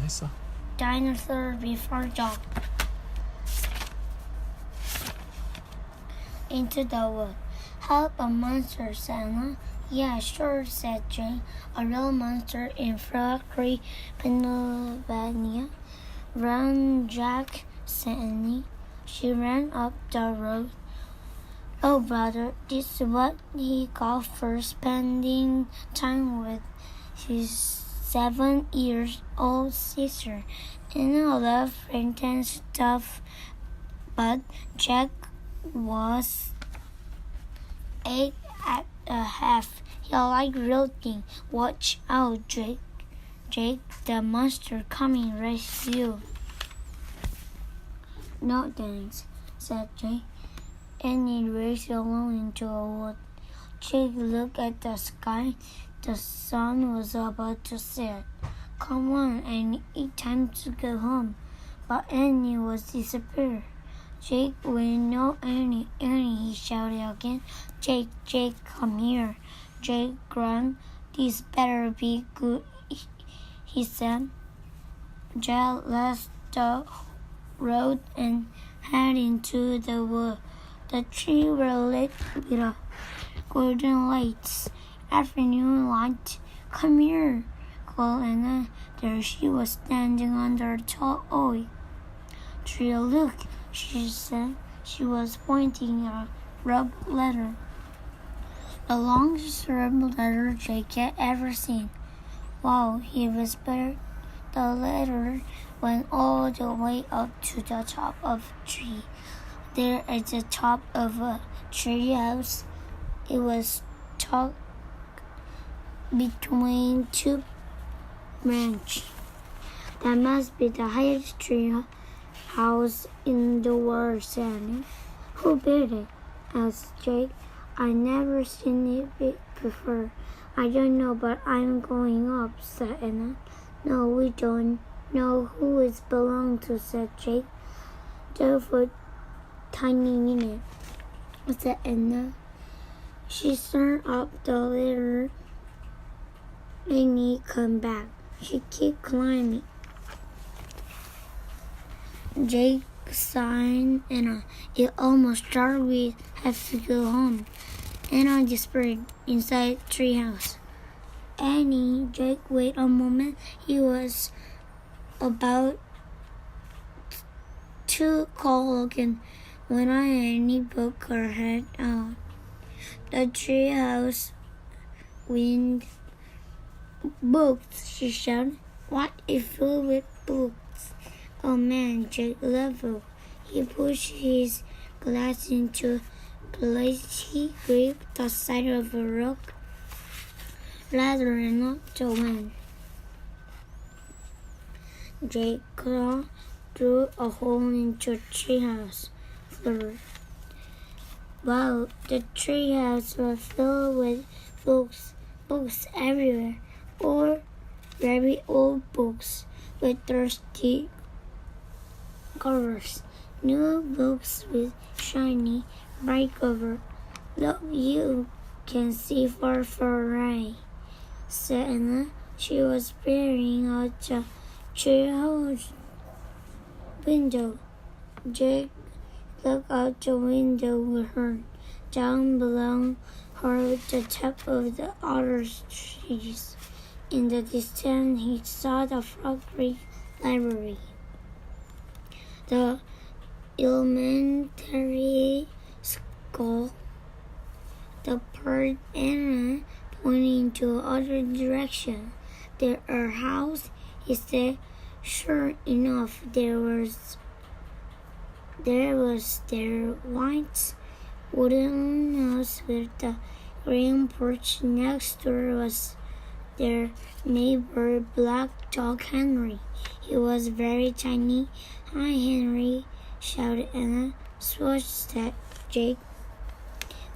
했어. Dinosaur before dawn. Into the wood. Help, a monster, said Anna. Yeah, sure, said Jane. A real monster in Frog Creek, Pennsylvania. Run, Jack, said Annie. She ran up the road. Oh, brother, this is what he got for spending time with his 7-year-old sister. Anna loved friends and stuff, but Jack was 8.5. He liked real things. Watch out, Jake. Jake, the monster coming race you. No thanks, said Jake. Annie raced along into a wood. Jake looked at the sky. The sun was about to set. Come on, Annie, it's time to go home. But Annie was disappeared. Jake, wait, no, Annie, Annie, he shouted again. Jake, Jake, come here. Jake grunted. This better be good, he said. Jake left the road and headed into the wood. The trees were lit with golden lights. Afternoon light. Come here, called Anna. There she was standing under a tall oak tree. Look, she said. She was pointing a rub letter. The longest rub letter Jake had ever seen. Wow, he whispered. The letter went all the way up to the top of a tree. There at the top of a tree house, it was tucked between two branches. That must be the highest tree house in the world, said Annie. Who built it? Asked Jake. I never seen it before. I don't know, but I'm going up, said Anna. No, we don't know who it belongs to, said Jake. Don't put tiny in it, said Anna. She turned up the ladder. Annie come back. She kept climbing. Jake sighed Anna. It almost dark. We have to go home. Anna disappeared inside the treehouse. Annie, Jake, wait a moment. He was about to call again when Annie poked her head out. The treehouse wind. Books, she shouted. What is filled with books? Oh man, Jake loved books. He pushed his glass into place. He gripped the side of a rock ladder and not the wind. Jake crawled through a hole into the treehouse floor. Wow, the treehouse was filled with books everywhere. Or very old books with dusty covers. New books with shiny, bright cover. Look, you can see far away, said Anna. She was peering out the treehouse window. Jake looked out the window with her. Down below her, the top of the other trees. In the distance, he saw the Frog Creek Library. The elementary school. The part Anna pointing to other direction. There are house, he said. Sure enough, there was their white wooden house with the green porch. Next door was their neighbor, black dog Henry. He was very tiny. Hi, Henry, shouted Anna. Swatch, said Jake.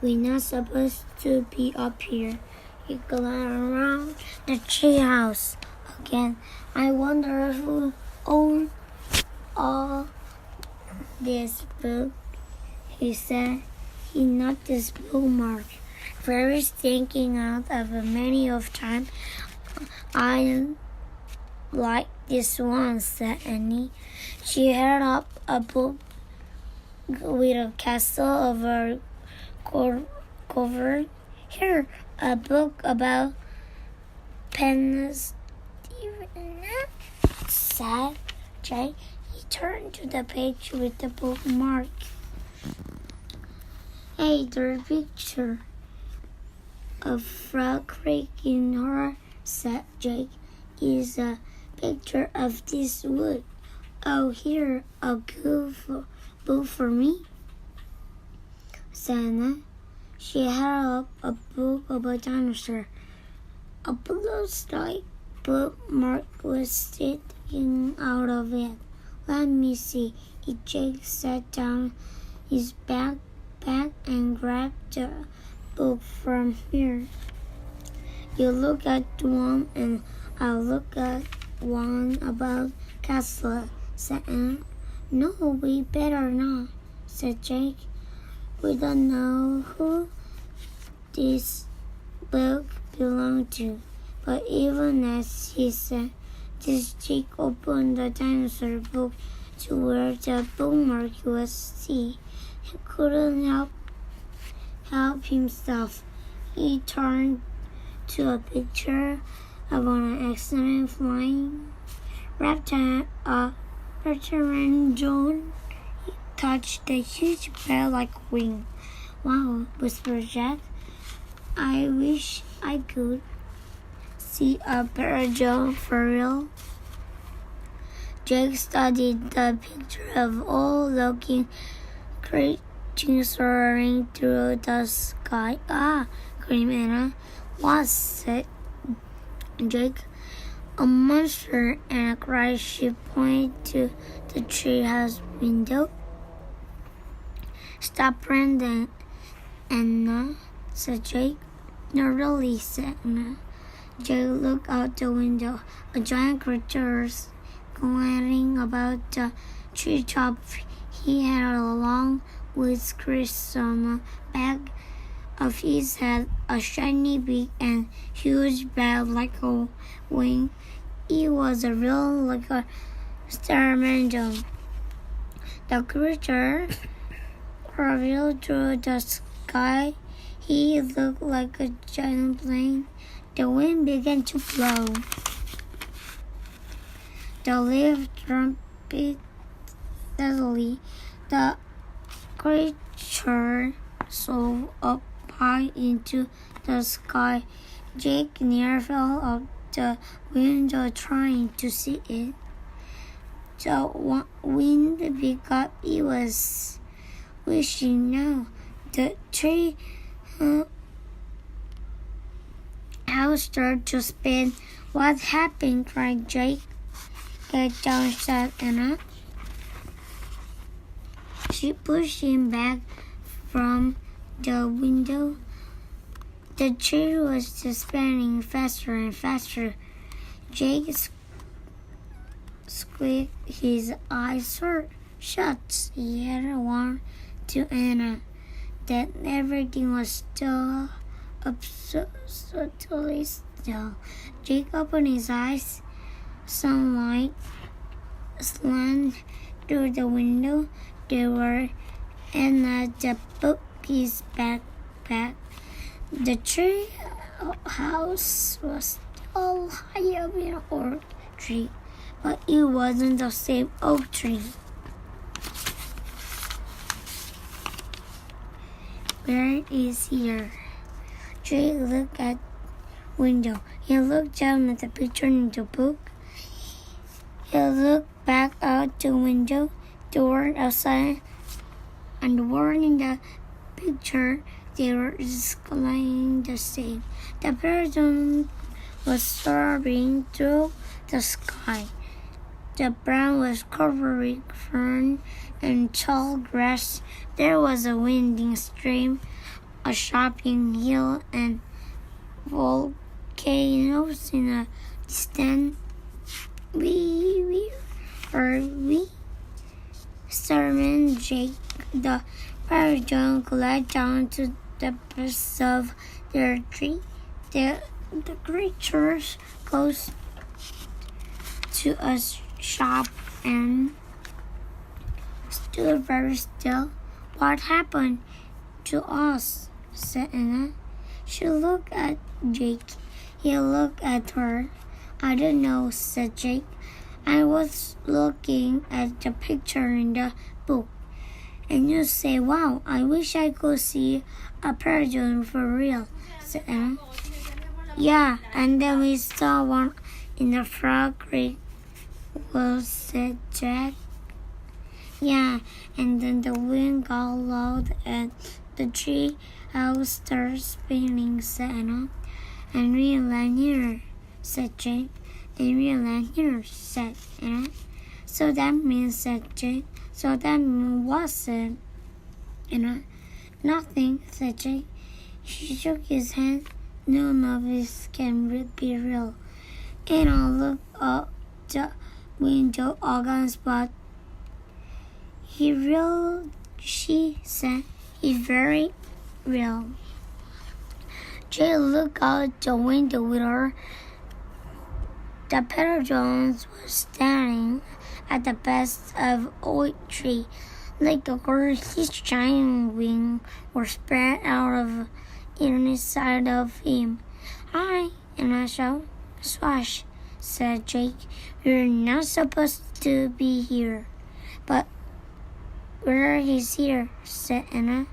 We're not supposed to be up here. He glanced around the treehouse again. I wonder who owned all this book, he said. He noticed bookmark. Very thinking out of many of time. I like this one, said Annie. She held up a book with a castle over cover. Here, a book about pennies, said Jake. He turned to the page with the bookmark. Hey, there's a picture of Frog Creek in her, said Jake. Is a picture of this wood. Oh, here, a good book for me, said Anna. She held up a book about dinosaurs. A blue stripe bookmark was sticking out of it. Let me see. Jake sat down his backpack and grabbed the book from here. You look at one and I'll look at one about castle, said Anna. No, we better not, said Jake. We don't know who this book belonged to. But even as he said this, Jake opened the dinosaur book to where the bookmark was. See, he couldn't help himself. He turned to a picture of an excellent flying reptile. John touched the huge bell like a wing. Wow, whispered Jack. I wish I could see a parrot for real. Jake studied the picture of all looking creatures soaring through the sky. Ah, screamed Anna. What? Said Jake. A monster, and a cry. She pointed to the treehouse window. Stop, Brandon, Anna, said Jake. No, really, said Anna. Jake looked out the window. A giant creature glaring about the treetop. He had a long whiskers on the back of his head, a shiny beak, and huge back like a wing. He was a real like a starman. The creature traveled through the sky. He looked like a giant plane. The wind began to blow. The leaves trumpeted steadily. The creature soared up high into the sky. Jake near fell out the window trying to see it. The wind picked up. He was wishing now. The tree house started to spin. What happened? Cried Jake. Get down, said Anna. She pushed him back from the window. The tree was just spinning faster and faster. Jake squeaked his eyes shut. He had warned to Anna that everything was still absolutely still. Jake opened his eyes. Sunlight slanted through the window. There were Anna, the book, his backpack. The tree house was still high up in an oak tree, but it wasn't the same oak tree. Where is here? Jake looked at window. He looked down at the picture in the book. He looked back out the window. The word outside and the word in the picture, they were exclaiming the same. The person was soaring through the sky. The ground was covered with fern and tall grass. There was a winding stream, a shopping hill, and volcanoes in a distance. We Starman Jake, the parrot, glided down to the base of their tree. The creatures closed to a shop and stood very still. What happened to us? Said Anna. She looked at Jake. He looked at her. I don't know, said Jake. I was looking at the picture in the book. And you say, wow, I wish I could see a paradox for real, said Anna. Yeah, and then we saw one in the Frog Creek, said Jack. Yeah, and then the wind got loud and the tree house started spinning, said Anna. And we land here, said Jake. And we land here, said Anna. So that means, said Jake. So that means what, said Anna. Nothing, said Jake. He shook his head. None of this can be real. Anna looked up the window again, but she said, he's very real. Jay looked out the window with her. The Peter Jones was standing at the base of an oak tree. Like a bird, his giant wings were spread out of either side of him. Hi, and I shouted. Swash, said Jake. You're not supposed to be here. But where is here, said Anna.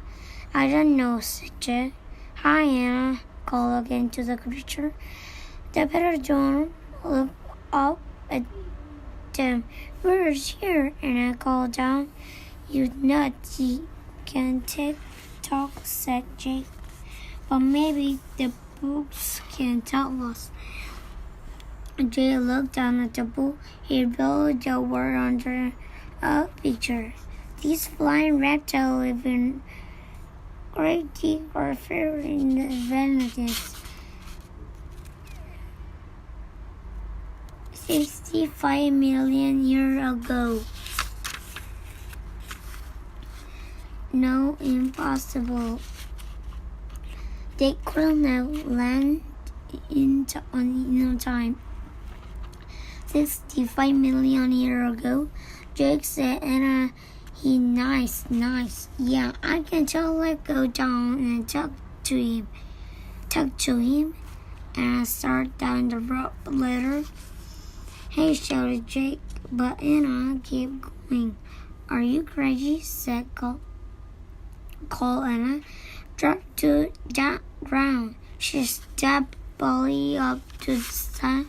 I don't know, said Jake. Hi, Anna, called again to the creature. The Peter John looked up at them. Where's here? Anna called down. You nutty can't talk, said Jake. But maybe the books can tell us. Jay looked down at the book. He wrote the word under a picture. These flying reptiles live in great deep or fear in the Venice. 65 million years ago. No, impossible. They couldn't have landed in time. 65 million years ago, Jake said, and nice. Yeah, I can totally go down and talk to him, and I start down the road later. Hey, shouted Jake, but Anna kept going. Are you crazy? Said Cole. Anna dropped to the ground. She stepped boldly up to the science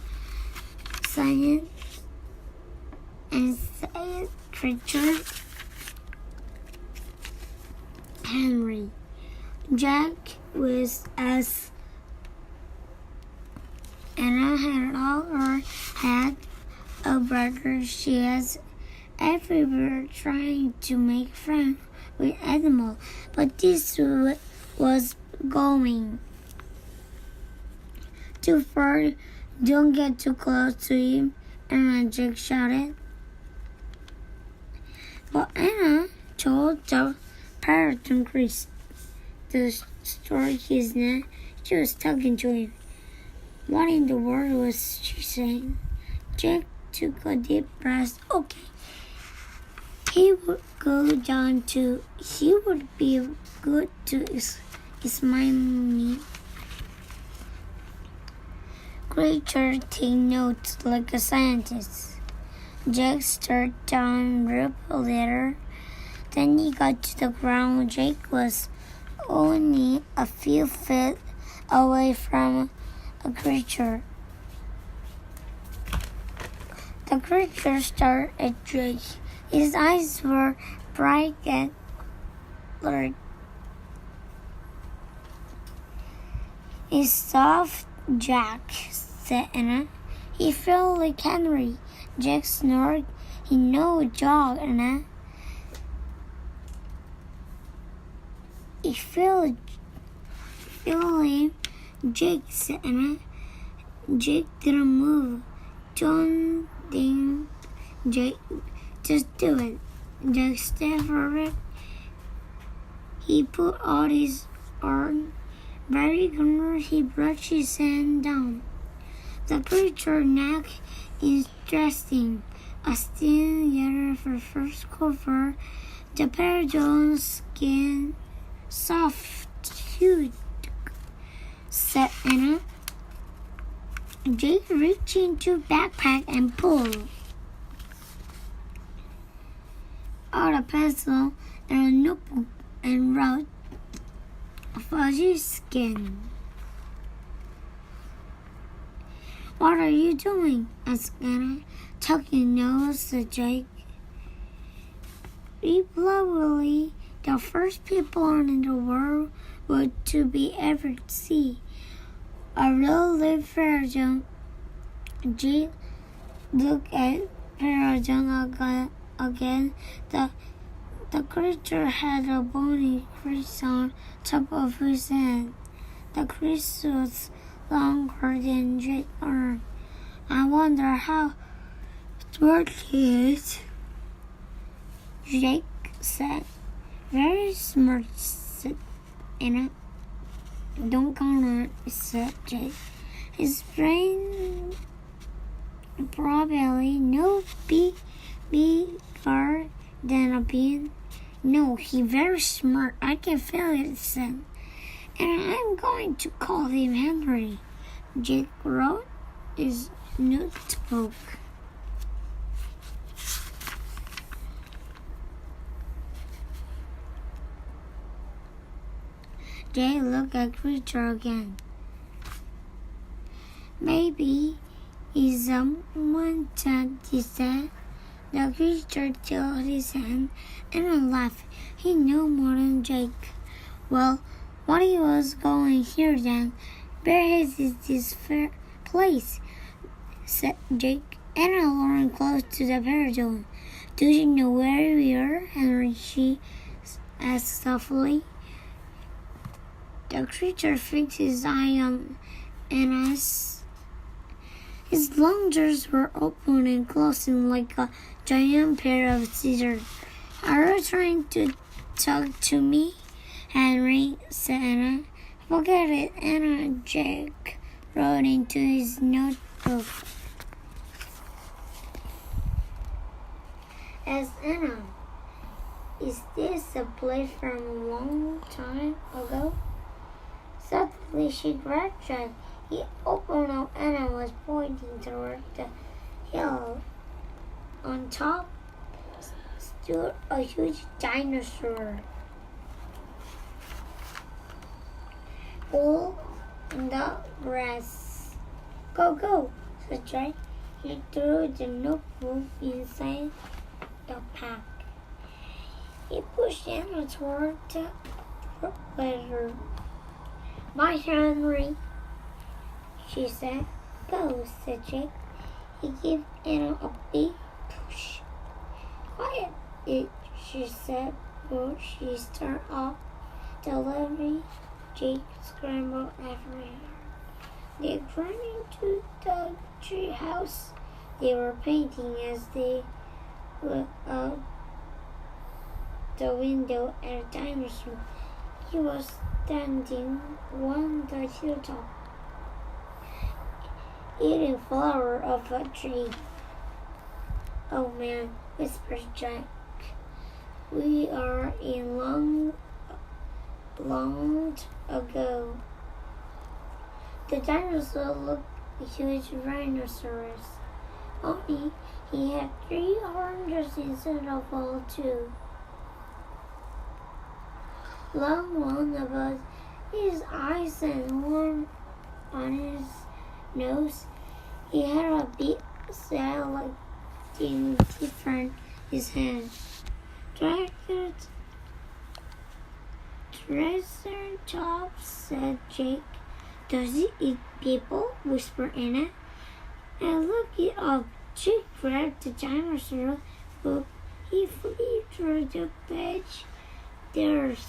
and said, creature, Henry. Jack was as Anna had all her had a brother. She has everywhere trying to make friends with animals, but this was going too far. Don't get too close to him, Anna, Jake shouted. But Anna told the parrot and Chris the story his name. She was talking to him. What in the world was she saying? Jake took a deep breath. Okay. He would go down to. He would be good to smile me. Creature take notes like a scientist. Jake started down rope later. Then he got to the ground. Jake was only a few feet away from a creature. The creature stared at Jake. His eyes were bright and alert. It's soft, Jack, said Anna. He felt like Henry. Jack snored. He no dog, Anna. He feel him. Jake, said Anna. Jake didn't move. Don't think, Jake. Just do it. Jack stepped forward. He put out his arm. Very corner, he brushed his hand down. The creature neck interesting. A still year for first cover, the parrot's skin soft, huge, said Anna. Jake reached into backpack and pulled out a pencil and a notebook and wrote fuzzy skin. What are you doing? Asked Anna, tucking nose to Jake. We probably the first people in the world would to be ever see a real live parrot. Jake looked at parrot again. The creature had a bony crease on top of his head. The crease was longer than Jake's arm. I wonder how smart he is, Jake said. Very smart, said Anna. Don't count on it, said Jake. His brain probably no bigger than a bean. No, he's very smart. I can feel it, said. And I'm going to call him Henry. Jake wrote his notebook. Jake looked at the creature again. Maybe he's someone, he said. The creature tilted his hand and laughed. He knew more than Jake. Well, what he was going here then? Where is this place? Said Jake. Anna leaned close to the parrot. Do you know where we are? Henry, she asked softly. The creature fixed his eye on Anna's. His long jaws were open and closing like a giant pair of scissors. Are you trying to talk to me, Henry? Said Anna. Forget it, Anna. Jake wrote into his notebook. Asked Anna, is this a place from a long time ago? Suddenly she grabbed Jake. He opened up. Anna was pointing toward the hill. On top stood a huge dinosaur. All in the grass. Go, go, said Jake. He threw the notebook inside the pack. He pushed Anna toward the letter. Bye, Henry, she said. Go, said Jake. He gave Anna a big push. Quiet, she said. When she started off the levee, Jake scrambled after her. They ran into the tree house. They were painting as they looked out the window at a dinosaur. He was standing on the hilltop, eating flower off a tree. Oh man, whispered Jack. We are in long ago. The dinosaur looked a huge rhinoceros. Only he had 3 horns instead of all 2. Long one above his eyes and one on his nose. He had a big sail like in different his hand. Triceratops, said Jake. Does it eat people? Whispered Anna. And look it up. Jake grabbed the dinosaur book. He flew through the page. There's,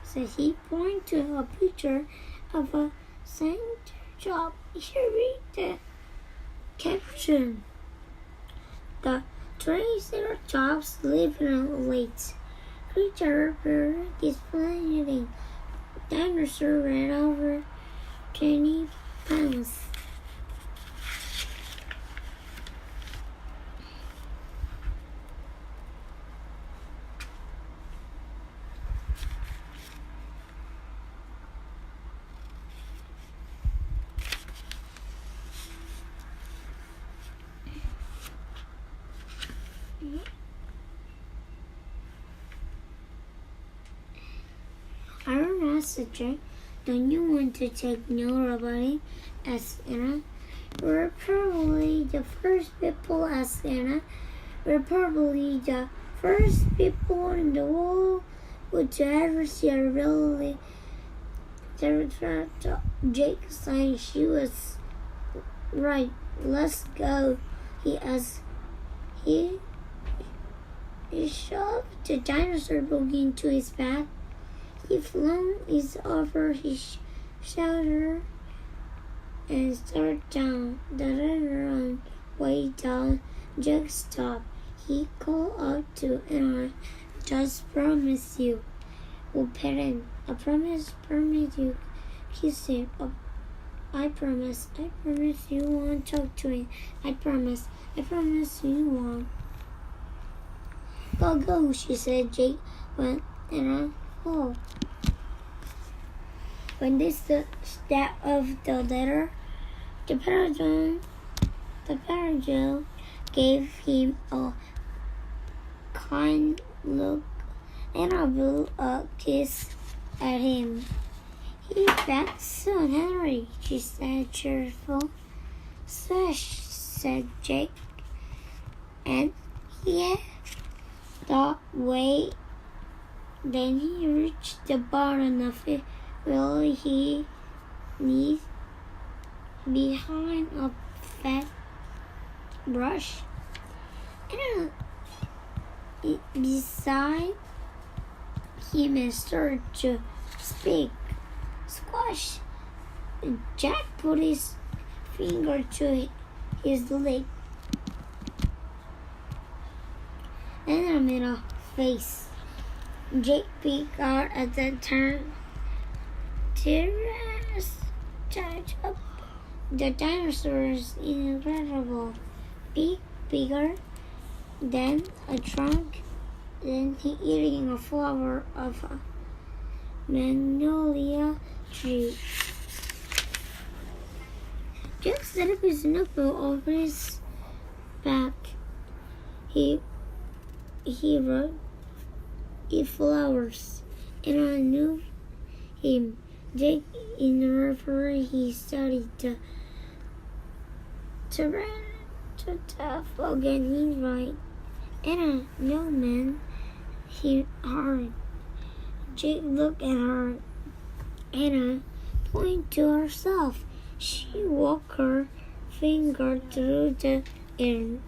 said he, pointing to a picture of a Triceratops. Here, read the caption. The Triceratops lived in a lake. Creature displaying. Dinosaur ran over 20 pounds. said Jake. Don't you want to take note about it? Asked Anna. We're probably the first people, asked Anna. We're probably the first people in the world to ever see a really Jake said she was right. Let's go, he asked. He shoved the dinosaur book into his bag. He flung it over his shoulder and started down the ladder. On the way down, Jake stopped. He called out to Anna, "Just promise you will pet him. I promise you." He said, I promise you won't talk to him. I promise you won't." Go, she said. Jake went and oh. When they stepped off the ladder, the paragon gave him a kind look and I blew a kiss at him. "He's back soon, Henry," she said cheerful. "Shush," said Jake. And he thought, wait. Then he reached the bottom of it. Will he need behind a fat brush? And beside him and started to speak. Squash! Jack put his finger to his leg. And I made a face. Jake peeked out at the turn. The dinosaur is incredible. Bigger than a trunk. Then he eating a flower of a magnolia tree. Jack set up his notebook over his back. He wrote, "Eat flowers," and I knew him. Jake in the river, he studied to death again. He's right. And I know, man. He hard. Jake looked at her. Anna pointed to herself. She walked her finger through the air.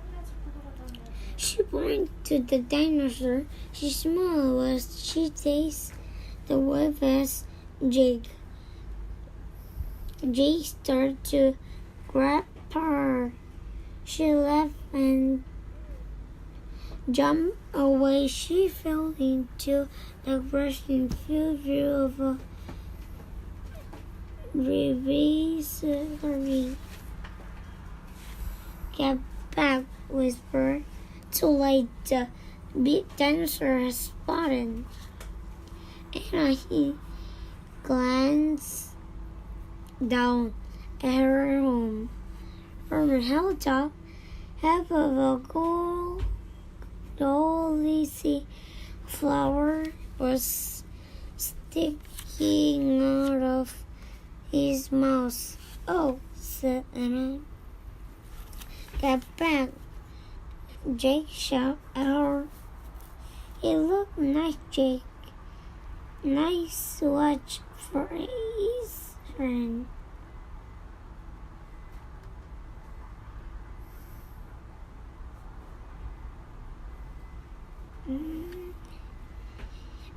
She pointed to the dinosaur. She smiled as she tasted the wave as Jake started to grab her. She laughed and jumped away. She fell into the brush in full view of a reverie. "Get back," whispered. Too late, the big dinosaur has spotted. And he glanced down at her home. From a hilltop, half of a golden flower was sticking out of his mouth. "Oh," said Anna. "Get back," Jake shouted at her. "It looked nice, Jake. Nice watch for his friend."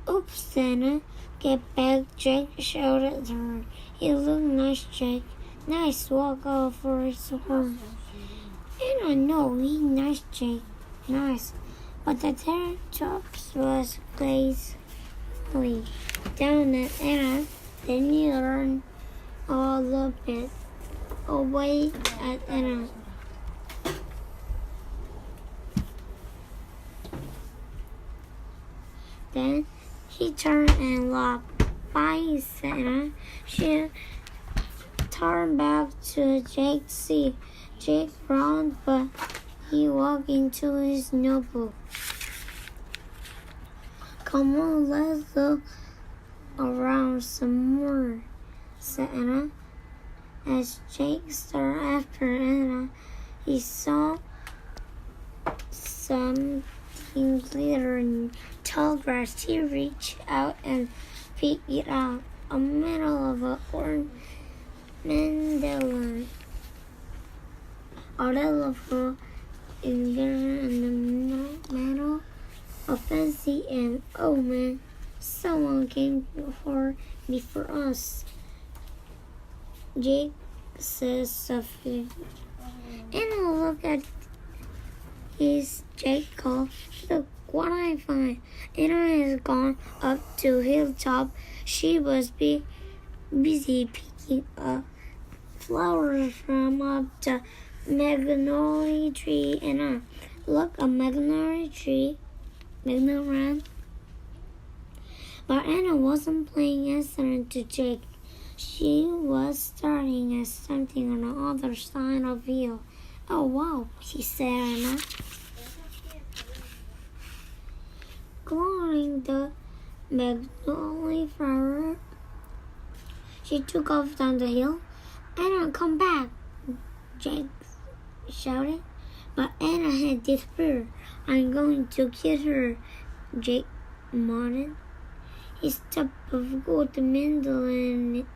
"Oops, Anna. Get back," Jake shouted at her. "It looked nice, Jake. Nice walk off for his horn." "And I know he's nice, Jake. Nice." But the Triceratops was glazed down at Anna. Then he turned a little bit away at Anna. Then he turned and looked by Anna. She turned back to Jake. See, Jake frowned, but he walked into his notebook. "Come on, let's look around some more, said Anna. As Jake started after Anna, he saw something glittering tall grass. He reached out and picked it up, a medal of a mandolin. Although for in the metal, a fancy and oh man, someone came before us. Jake says softly. Anna looked at his Jake called. Look what I find. Anna has gone up to hilltop. She was busy picking up flowers from up the magnolia tree. Anna, look, a magnolia tree. Magnolia. But Anna wasn't paying attention to Jake. She was staring at something on the other side of the hill. Oh, wow, she said, Anna. Ignoring the magnolia flower, she took off down the hill. Anna, come back, Jake shouted. But Anna had disappeared. I'm going to get her, Jake muttered. He stuffed a gold mandolin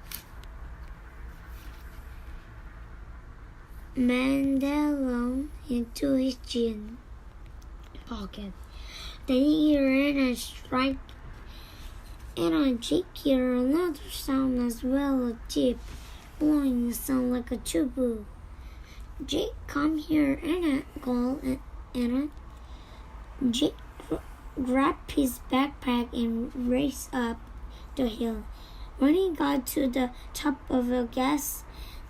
into his jean pocket. Then he ran and struck. Anna and Jake heard another sound as well, a jeep blowing sound like a tubu. Jake, come here, Anna called Anna. Jake grabbed his backpack and raced up the hill. When he got to the top of the gas,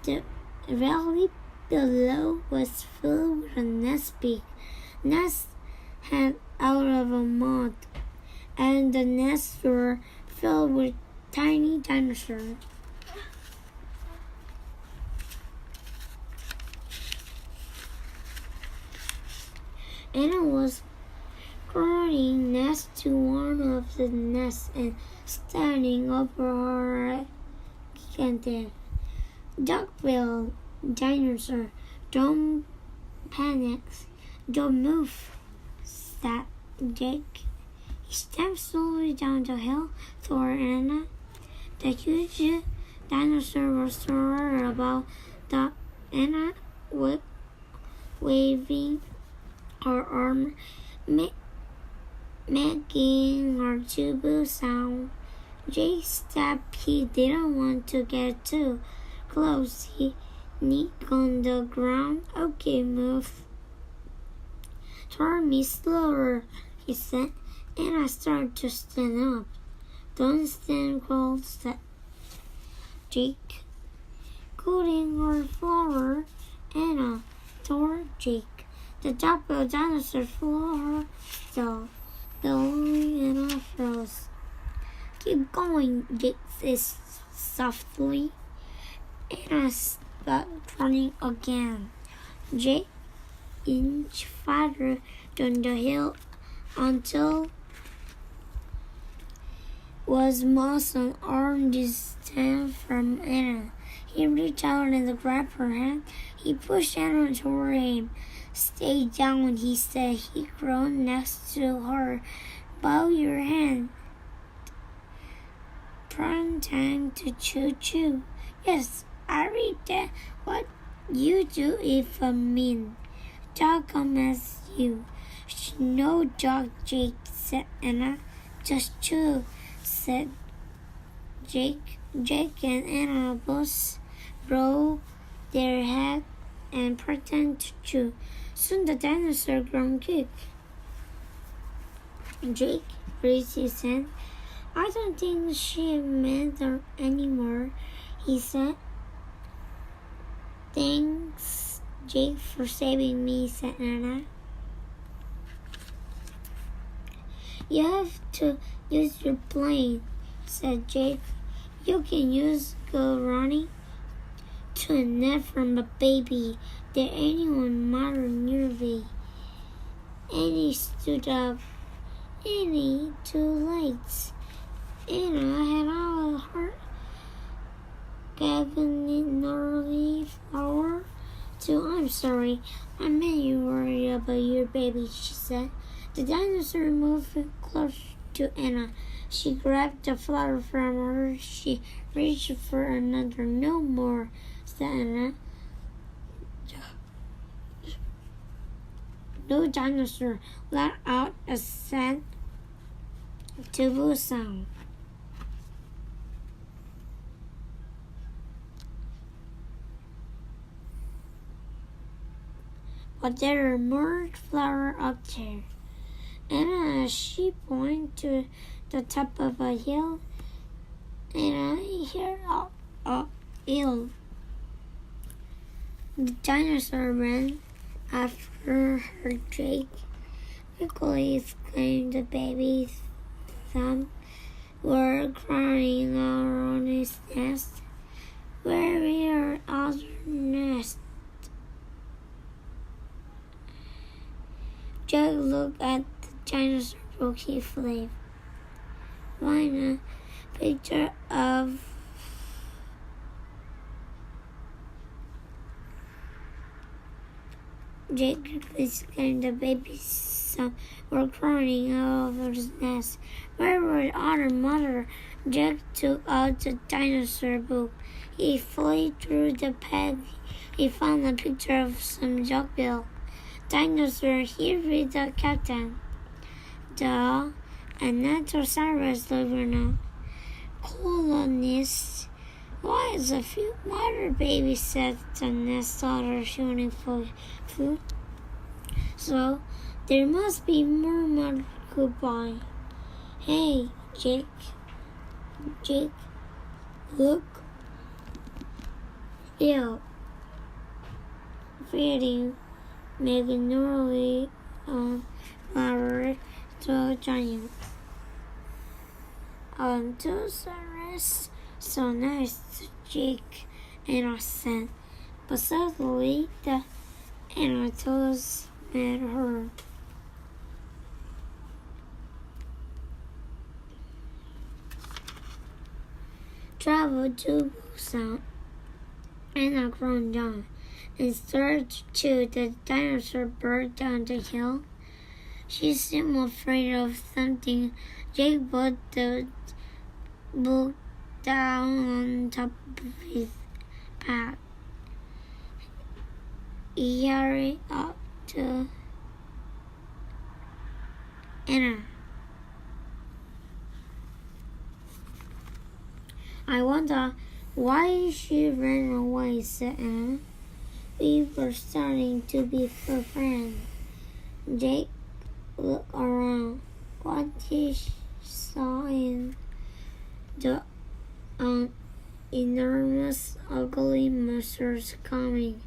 the valley below was filled with a nest peak. Nests had out of a mud, and the nests were filled with tiny dinosaurs. Anna was crawling next to one of the nests and standing over her gigantic duck-billed dinosaur. Don't panic. Don't move, said Jake. He stepped slowly down the hill toward Anna. The huge dinosaur was soaring about the Anna waving her arm, making her tubu sound. Jake stepped. He didn't want to get too close. He kneed on the ground. Okay, move. Try me slower, he said, and I started to stand up. Don't stand close, said Jake. Cutting her flower, Anna toward Jake. The double dinosaur flew her so the only Anna froze. Keep going, Jake says softly. Anna stopped running again. Jake inched farther down the hill until was most an arm distance from Anna. He reached out and grabbed her hand. He pushed Anna toward him. Stay down, he said. He crawled next to her. Bow your hand. Turn time to choo-choo. Yes, I read that. What you do if I mean. Dog come as you. No dog, Jake, said Anna. Just choo, said Jake. Jake and Anna both rolled their head and pretended to chew. Soon the dinosaur ground kicked. Jake raised his hand. I don't think she meant her anymore, he said. Thanks, Jake, for saving me, said Anna. You have to use your plane, said Jake. You can use go running to a net from a baby. There anyone mother nearby. Annie stood up. Annie, too late. Anna had a heart gnarly flower too. I'm sorry. I made you worry about your baby, she said. The dinosaur moved close to Anna. She grabbed the flower from her. She reached for another. No more, said Anna. No dinosaur let out a sad, terrible sound. But there are more flowers up there. And as she pointed to the top of a hill, and I heard a hill. The dinosaur ran after her. Jake quickly exclaimed. The baby's thumb were crying around his nest. Where are other nests? Jake looked at the dinosaur book. He flipped. Find a picture of Jake quickly scanned. The baby's son were crying all over his nest. Where were the other mother? Jake took out the dinosaur book. He flew through the page. He found a picture of some duckbill dinosaur. He read the captain. The Anatosaurus living colonists. Why is a few mother babies said the nest daughter shooting for food? So there must be more mother. Goodbye. Hey, Jake, look. Ew. Feeding magnolia flower to a giant. Anatosaurus, so nice, Jake, Anna said. But suddenly the Anatosaurus met her. Travel to Busan. Anna groaned down and stared to the dinosaur bird down the hill. She seemed afraid of something. Jake put the book down on top of his back. He hurried up to Anna. I wonder why she ran away, said Anna. We were starting to be friends. Jake looked around. What he saw in the enormous, ugly monsters coming.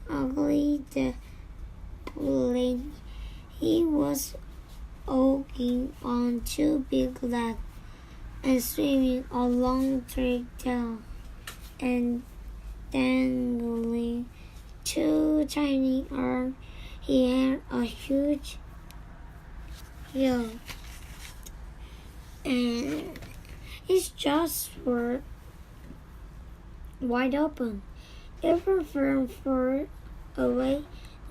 Ugly the plane. He was holding on two big legs and swimming a long straight tail and dangling two tiny arms. He had a huge hill, and his jaws were wide open. Ever from far away,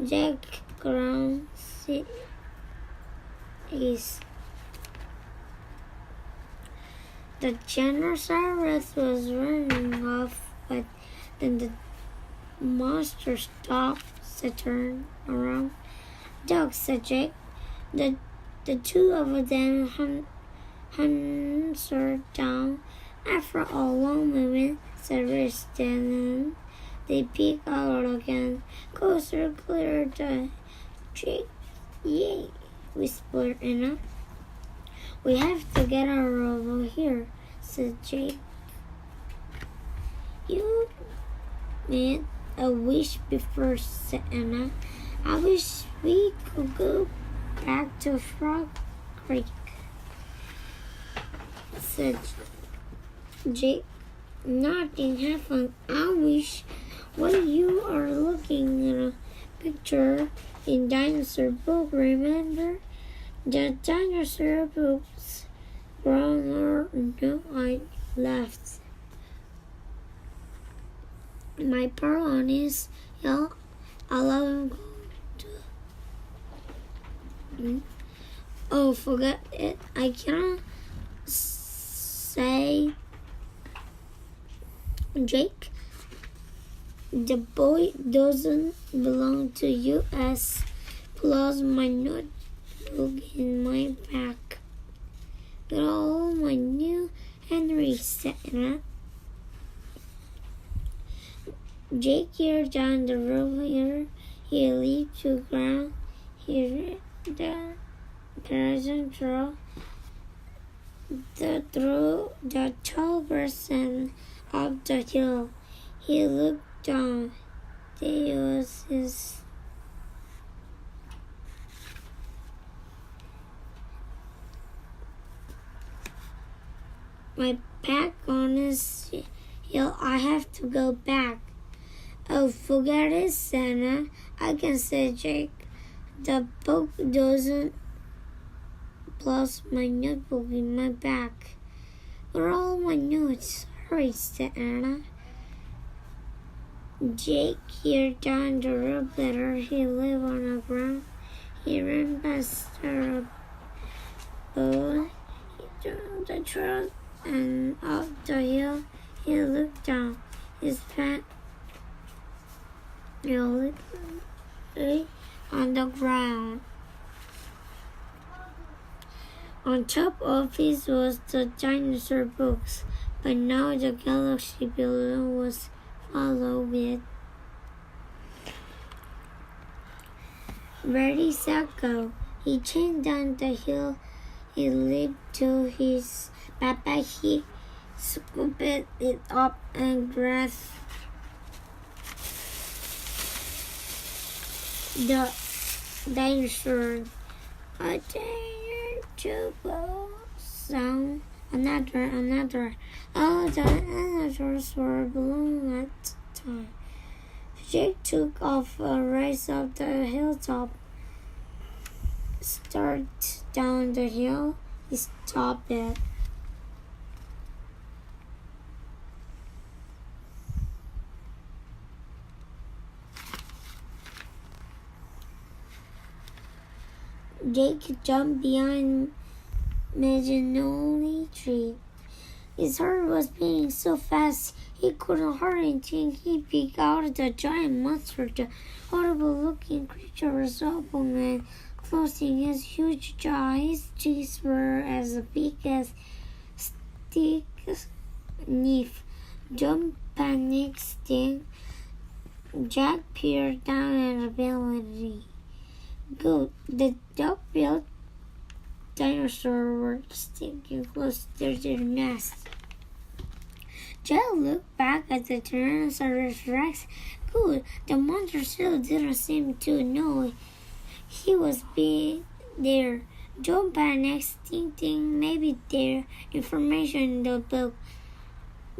Jack ground his. The Tyrannosaurus was running off, but then the monster stopped to turn around. Doug, said Jake. The two of them hunkered down. After a long moment, said Rich. Then they peeked out again. Coaster cleared the Jake. Yay, whispered Anna. We have to get out of here, said Jake. You made a wish before, said Anna. I wish we could go back to Frog Creek, said Jake. Nothing happened. I wish. When you are looking at a picture in dinosaur book, remember? The dinosaur books brother knew I left my pearl on his hill. I let him go to. Oh, forget it. I cannot say, Jake. The boy doesn't belong to you, as plus my notebook in my pack. Got all my new Henry Santa. Jake here down the road here. He leaped to the ground. He read the present through the tall grass and up the hill. He looked down. There was his my pack on his hill. I have to go back. Oh, forget it, Santa. I can say, Jake. The book doesn't plus my notebook in my back. Where are all my notes? Hurry, Santa. Jake here down the road better. He lived on the ground. He ran past the boat. He turned the trail and up the hill. He looked down. His pant on the ground. On top of it was the dinosaur books, but now the galaxy below was full with. Ready, set, go. He chased down the hill. He leaped to his backpack. He scooped it up and grabbed the dinosaur. A dare to blow sound. Another. All the dinosaurs were blown at the time. Jake took off a race up the hilltop. Started down the hill. He stopped it. Jake jumped behind Magnolia Tree. His heart was beating so fast he couldn't hardly think. He peeked out the giant monster. The horrible-looking creature was open and closing his huge jaw. His teeth were as big as sticks. Knife. Don't panic, Sting. Jack peered down at the belly. Good. The dog-billed dinosaurs were sticking close to their nest. Jack looked back at the Tyrannosaurus Rex. Good. The monster still didn't seem to know he was being there. Don't panic, thinking maybe there's information in the book.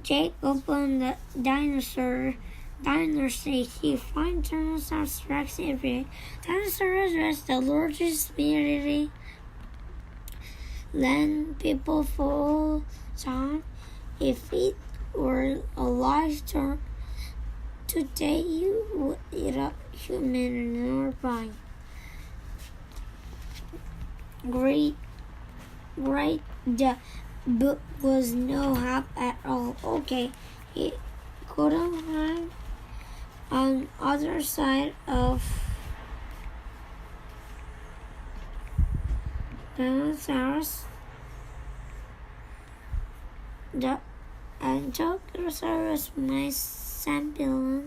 Jake opened the dinosaur. He finds Tyrannosaurus Rex everywhere. Tyrannosaurus Rex, the largest species land people full time. If it were alive today, you would eat a human in our body. Great. The book was no help at all. Okay, he couldn't find on other side of dinosaurs. The Ankylosaurus might sample.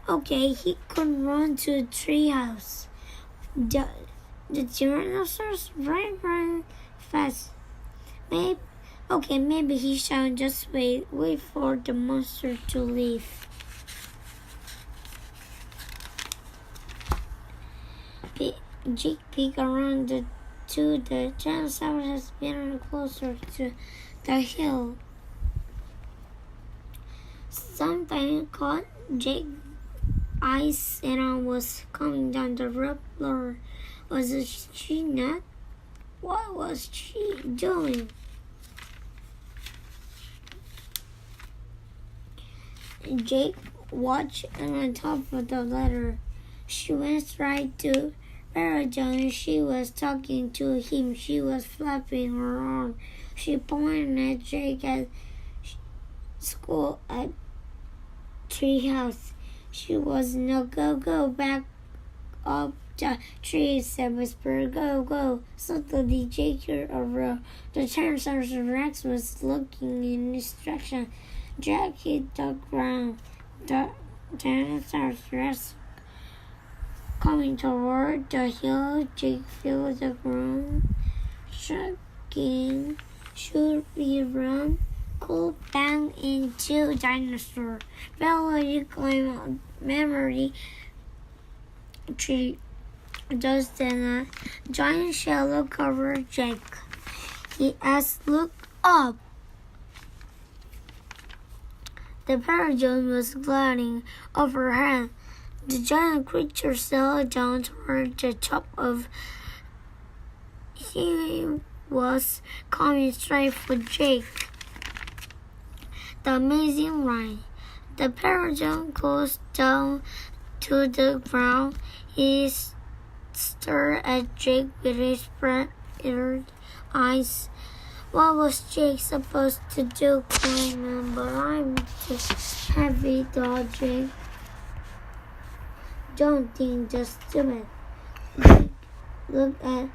Okay, he could run to a treehouse. The Tyrannosaurus ran fast. Maybe he shall just wait for the monster to leave. Jake peeked around the Tyrannosaurus has been closer to the hill. Something caught Jake's eyes and was coming down the road. Was she not? What was she doing? Jake watched on top of the ladder. She went right to Paragon. She was talking to him. She was flapping her arm. She pointed at Jake at school at treehouse. She was no go back up the tree, said Whisper, go. Suddenly Jake heard a roar. The Tyrannosaurus Rex was looking in this direction. Jack hit the ground. The Tyrannosaurus Rex coming toward the hill. Jake felt the ground shaking. Should we run? Cool bang into dinosaur. Bella climbed a memory tree. Just then a giant shadow covered Jake. He asked, "Look up." The Paragon was gliding overhead. The giant creature sailed down toward the top of. He was coming straight for Jake. The amazing ride. The Paragon goes down to the ground. He stared at Jake with his bright eyes. What was Jake supposed to do? Climb, but I'm too heavy, thought Jake. Don't think, just do it. Jake looked at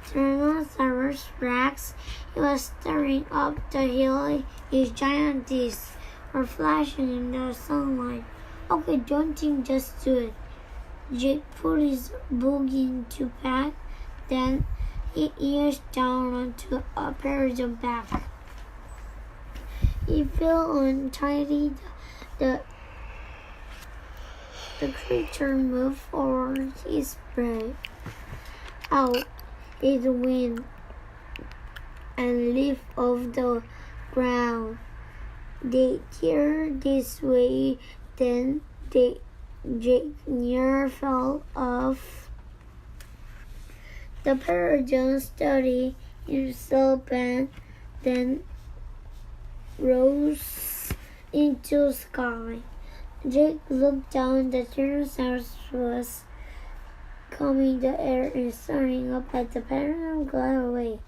Tyrannosaurus Rex. He was staring up the hill. His giant teeth were flashing in the sunlight. Okay, don't think, just do it. Jake put his book into pack, then he ears down onto a Paragon back. He fell untidy. The creature moved forward. He spread out in the wind and leaped off the ground. They turned this way, then Jake near fell off. The Paragon steadied himself and then rose into the sky. Jake looked down. The Tyrannosaurus was combing the air and staring up at the Paragon glide away.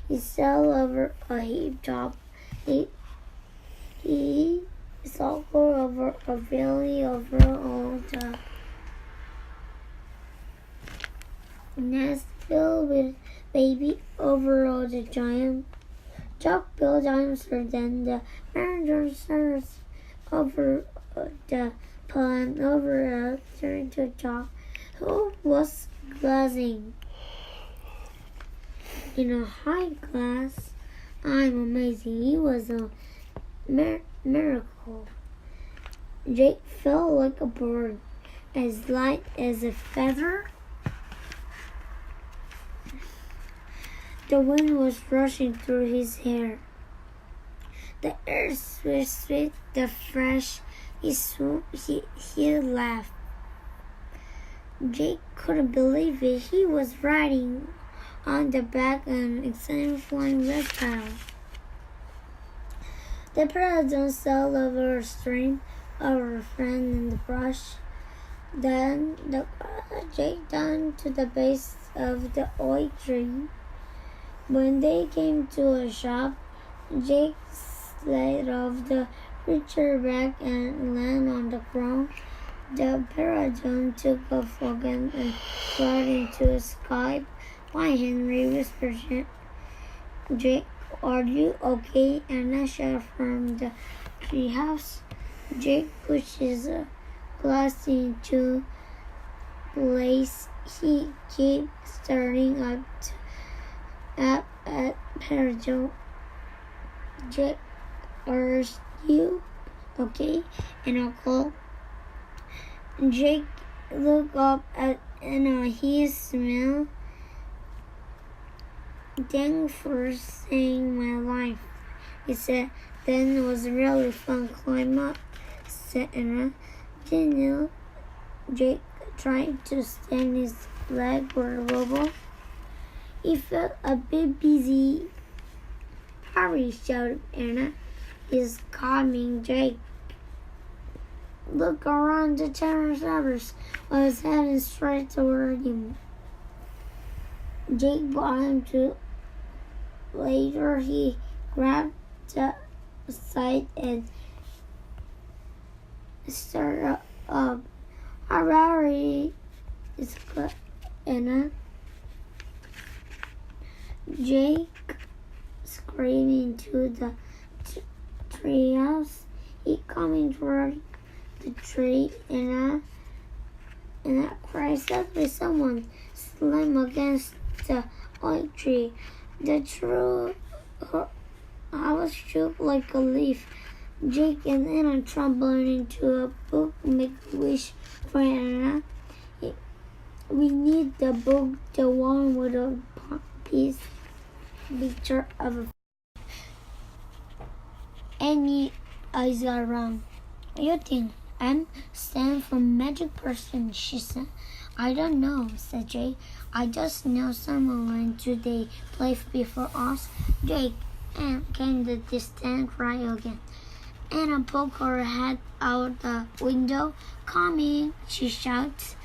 He sailed over a hilltop. He sailed over a valley, over all the nest filled with baby, over all the giant duck-billed dinosaur, then the Tyrannosaurus over the pond, over a turned to Jack, who was glassing in a high glass. I'm amazing. He was a miracle. Jake felt like a bird, as light as a feather. The wind was rushing through his hair. The air was sweet, the fresh. He laughed. Jake couldn't believe it. He was riding on the back of an exciting flying reptile. The Paragon sailed over a stream, over a friend in the brush. Then Jake down to the base of the oak tree. When they came to a shop, Jake slid off the creature back and landed on the ground. The Paragon took off again and flew into the sky. Why, Henry, whispered Jake, are you okay? Anna shouted from the treehouse. Jake pushed his glass into place. He kept staring up at Paragon. Jake, are you okay? And Uncle Jake looked up at Anna. He smiled. Thanks for saving my life, he said. Then it was really fun. Climb up, said Anna. Then Jake tried to stand. His leg were wobble. He felt a bit busy. Hurry, shouted Anna. He's coming, Jake. look around. The Tyrannosaurus was heading straight toward him. Jake brought him to. Later, he grabbed the side and started up. Harari is Anna. Jake screaming to the treehouse. He coming toward the tree, and I cried suddenly. Someone slammed against the oak tree. The true house shook like a leaf. Jake and Anna trembled into a book. Make a wish for Anna. We need the book, the one with a picture of a. Any eyes are wrong. You think I'm stand for magic person, she said. I don't know, said Jake. I just know someone went to the place before us. Jake, and came the distant cry again. Anna poked her head out the window. Coming, she shouts.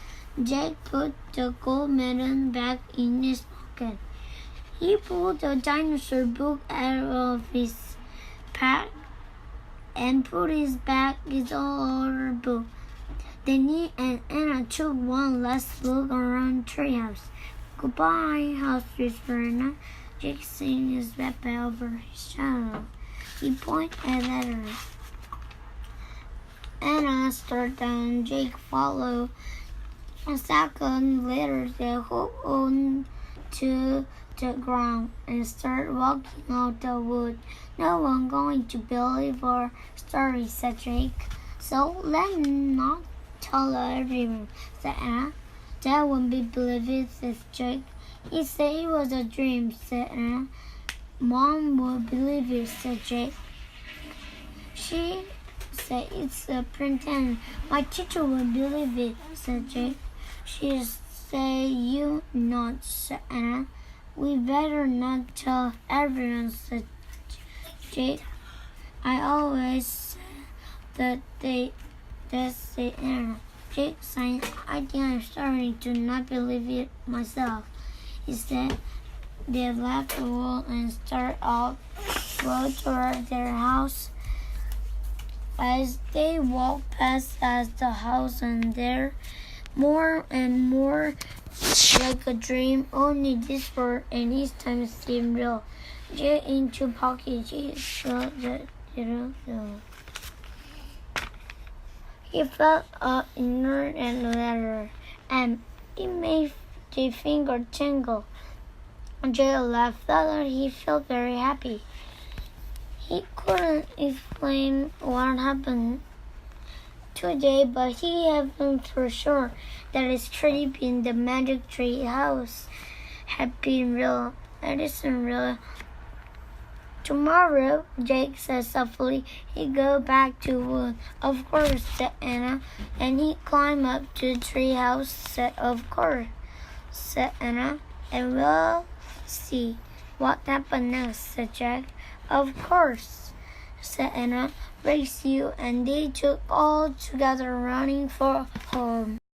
Jake put the gold medal back in his pocket. He pulled the dinosaur book out of his pack and put his back his other book. Then he and Anna took one last look around the treehouse. Goodbye, house whisperer. Jake sing his backpack over his shoulder. He pointed at her. Anna started down. Jake followed. A second later, they hooked on to the ground and started walking out the wood. No one going to believe our story, said Jake. So let's not tell everyone, said Anna. That won't be believed, said Jake. He said it was a dream, said Anna. Mom would believe it, said Jake. She said it's a pretend. My teacher would believe it, said Jake. She said you not, said Anna. We better not tell everyone, said Jake. I always said that said Anna. Jake said, I think I'm starting to not believe it myself. He said they left the wall and started off road toward their house. As they walked past the house and there, more and more like a dream, only this word and this time seemed real. Jake into pocket, Jake showed He felt inert and leather, and it made the finger tingle. Jake laughed. Suddenly he felt very happy. He couldn't explain what happened today, but he had been for sure that his trip in the magic tree house had been real. It isn't real. Tomorrow, Jake said softly, he'd go back to wood. Of course, said Anna, and he climbed up to the tree house. Said, of course, said Anna, and we'll see what happened next, said Jack. Of course, said Anna. Race you, and they took all together running for home.